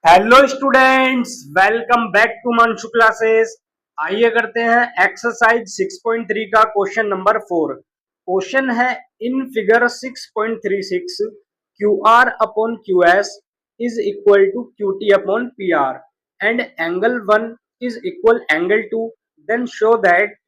Hello students, welcome back to Manshu classes. आइए करते हैं एक्सरसाइज 6.3 का क्वेश्चन नंबर 4। क्वेश्चन है in figure 6.36 Q R upon Q S is equal to Q T upon P R and angle 1 is equal angle 2, then show that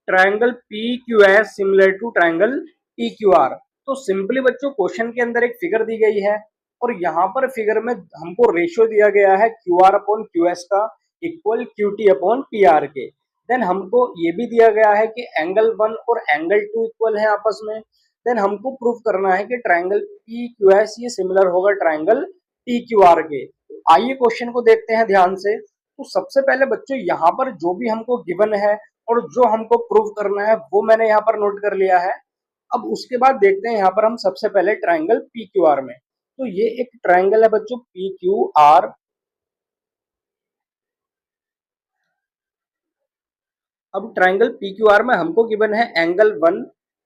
triangle P Q S similar to triangle P Q R. तो simply बच्चों question के अंदर एक figure दी गई है और यहाँ पर फिगर में हमको रेशियो दिया गया है Q R upon Q S का equal Q T upon P R के। देन हमको ये भी दिया गया है कि एंगल 1 और एंगल 2 इक्वल है आपस में। देन हमको प्रूफ करना है कि ट्रायंगल पी क्यू एस ये सिमिलर होगा ट्रायंगल टी क्यू आर के। आइए क्वेश्चन को देखते हैं ध्यान से। तो सबसे पहले बच्चों यहाँ पर जो भी हमको गिवन है और जो हमको प्रूफ करना है वो मैंने यहाँ पर नोट कर लिया है। अब उसके बाद देखते हैं यहाँ पर हम सबसे पहले ट्रायंगल पी क्यू आर में। तो ये एक ट्रायंगल है बच्चों पी क्यू आर। अब ट्रायंगल पी क्यू आर में हमको गिवन है angle 1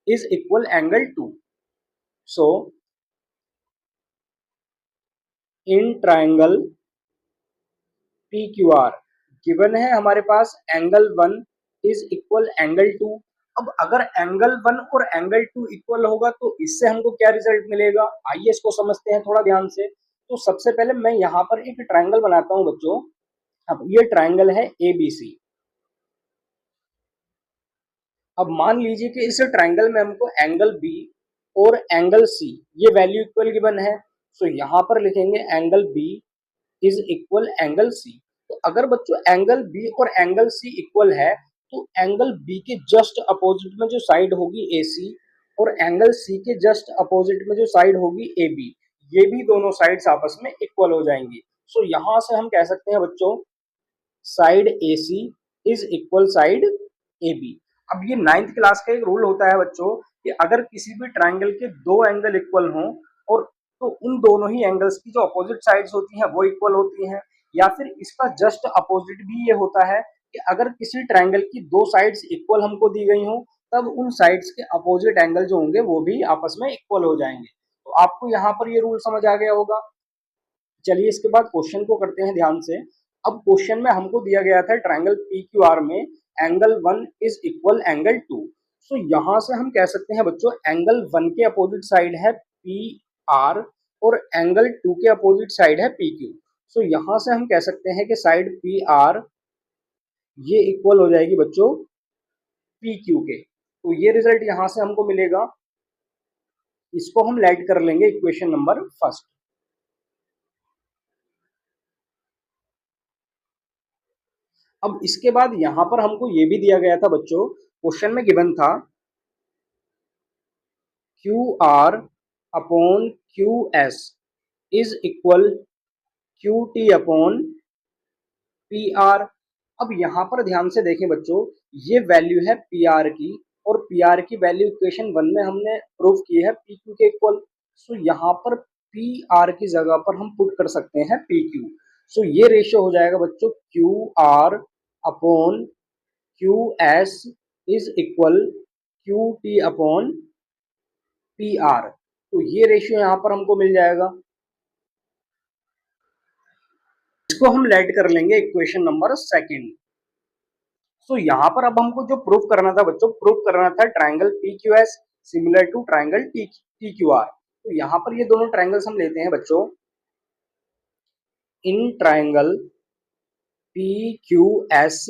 is equal angle 2। So in triangle P Q are given है हमारे पास एंगल 1 इज इक्वल एंगल 2। अब अगर एंगल 1 और एंगल 2 इक्वल होगा तो इससे हमको क्या रिजल्ट मिलेगा, आइए इसको समझते हैं थोड़ा ध्यान से। तो सबसे पहले मैं यहाँ पर एक ट्रायंगल बनाता हूँ बच्चों। अब ये ट्रायंगल है ए बी सी। अब मान लीजिए कि इस ट्रायंगल में हमको एंगल बी और एंगल सी ये वैल्यू इक्वल गिवन है। सो यहाँ पर लिखेंगे angle B is equal angle C. तो अगर बच्चों एंगल बी और एंगल सी इक्वल है तो एंगल बी के जस्ट अपोजिट में जो साइड होगी ए सी और एंगल सी के जस्ट अपोजिट में जो साइड होगी ए बी, ये भी दोनों साइड्स आपस में इक्वल हो जाएंगी। सो यहाँ से हम कह सकते हैं बच्चों side A C is equal side A B. अब ये 9th क्लास का एक रूल होता है बच्चों कि अगर किसी भी ट्राइंगल के दो एंगल इक्वल हों और तो उन दोनों ही एंगल्स की जो अपोजिट साइड्स होती हैं वो इक्वल होती हैं, या फिर इसका जस्ट अपोजिट भी ये होता है कि अगर किसी ट्राइंगल की दो साइड्स इक्वल हमको दी गई हों तब उन साइड्स के अपोजिट एंगल जो होंगे वो भी आपस में इक्वल हो जाएंगे। तो आपको यहाँ पर ये रूल समझ आ गया होगा। चलिए इसके बाद क्वेश्चन को करते हैं ध्यान से। अब क्वेश्चन में हमको दिया गया था ट्रायंगल पी क्यू आर में एंगल 1 इज इक्वल एंगल 2। सो यहाँ से हम कह सकते हैं बच्चों एंगल 1 के अपोजिट साइड है पी आर और एंगल 2 के अपोजिट साइड है पी क्यू। सो यहाँ से हम कह सकते हैं कि साइड पी आर ये इक्वल हो जाएगी बच्चों पी क्यू के। तो ये रिजल्ट यहाँ से हमको मिलेगा। इसको हम लेट कर लेंगे इक्वेशन नंबर फर्स्ट। अब इसके बाद यहां पर हमको ये भी दिया गया था बच्चों, क्वेश्चन में गिवन था Q R upon Q S is equal Q T upon P are. अब यहां पर ध्यान से देखें बच्चों, ये वैल्यू है पी आर की और पी आर की वैल्यू इक्वेशन 1 में हमने प्रूव की है पी क्यू के इक्वल। सो यहाँ पर पी आर की जगह पर हम पुट कर सकते हैं पी क्यू। सो ये रेशियो हो जाएगा बच्चों Q R upon Q S is equal Q T upon P are. तो ये रेशियो यहाँ पर हमको मिल जाएगा। इसको हम लेट कर लेंगे इक्वेशन नंबर सेकंड। सो यहाँ पर अब हमको जो प्रूफ करना था बच्चों, प्रूफ करना था triangle P Q S similar to triangle T Q R. तो यहाँ पर ये दोनों ट्राइंगल्स हम लेते हैं बच्चों in triangle P Q S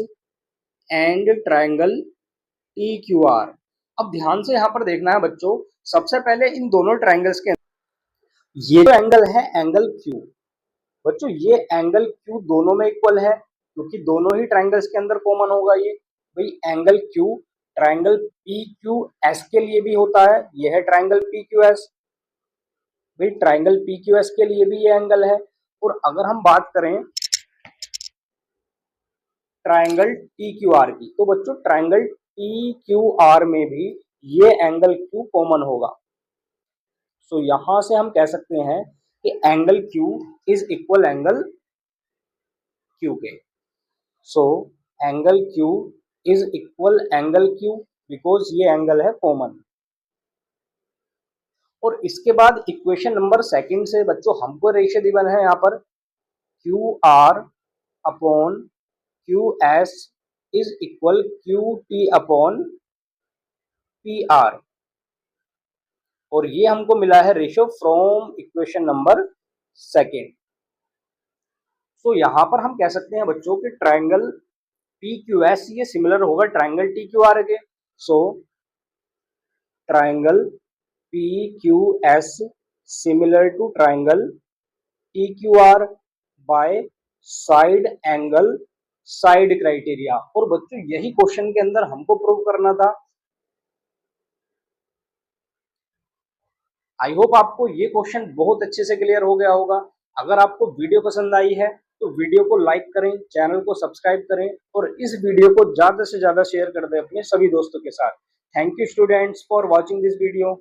and triangle T Q are. अब ध्यान से यहाँ पर देखना है बच्चों, सबसे पहले इन दोनों ट्राइंगल्स के ये जो एंगल है एंगल क्यू, बच्चों ये एंगल क्यू दोनों में इक्वल है क्योंकि दोनों ही ट्राइंगल्स के अंदर कॉमन होगा। ये भाई angle Q triangle P Q S के लिए भी होता है, ये है ट्राइंगल पी क्यू एस। भाई ट्राइंगल पी क्यू एस के लिए भी ये एंगल है। और अगर हम बात करें ट्राइंगल टी क्यू आर की तो बच्चों ट्राइंगल टी क्यू आर में भी ये एंगल क्यू कॉमन होगा। सो यहां से हम कह सकते हैं कि angle Q is equal angle Q के। So angle Q is equal angle Q because ये एंगल है कॉमन। और इसके बाद इक्वेशन नंबर सेकंड से बच्चों हमको रेशियो गिवन है यहाँ पर Q R upon Q S is equal Q T upon P R, और ये हमको मिला है ratio from equation number second. तो यहां पर हम कह सकते हैं बच्चों कि ट्राइंगल पी क्यू एस ये सिमिलर होगा ट्राइंगल टी क्यू आर के। So triangle P Q S similar to triangle T Q R by side angle side criteria. और बच्चों यही क्वेश्चन के अंदर हमको प्रूव करना था। आई होप आपको ये क्वेश्चन बहुत अच्छे से क्लियर हो गया होगा। अगर आपको वीडियो पसंद आई है तो वीडियो को लाइक करें, चैनल को सब्सक्राइब करें और इस वीडियो को ज्यादा से ज्यादा शेयर कर दें अपने सभी दोस्तों के साथ। Thank you students for watching this video.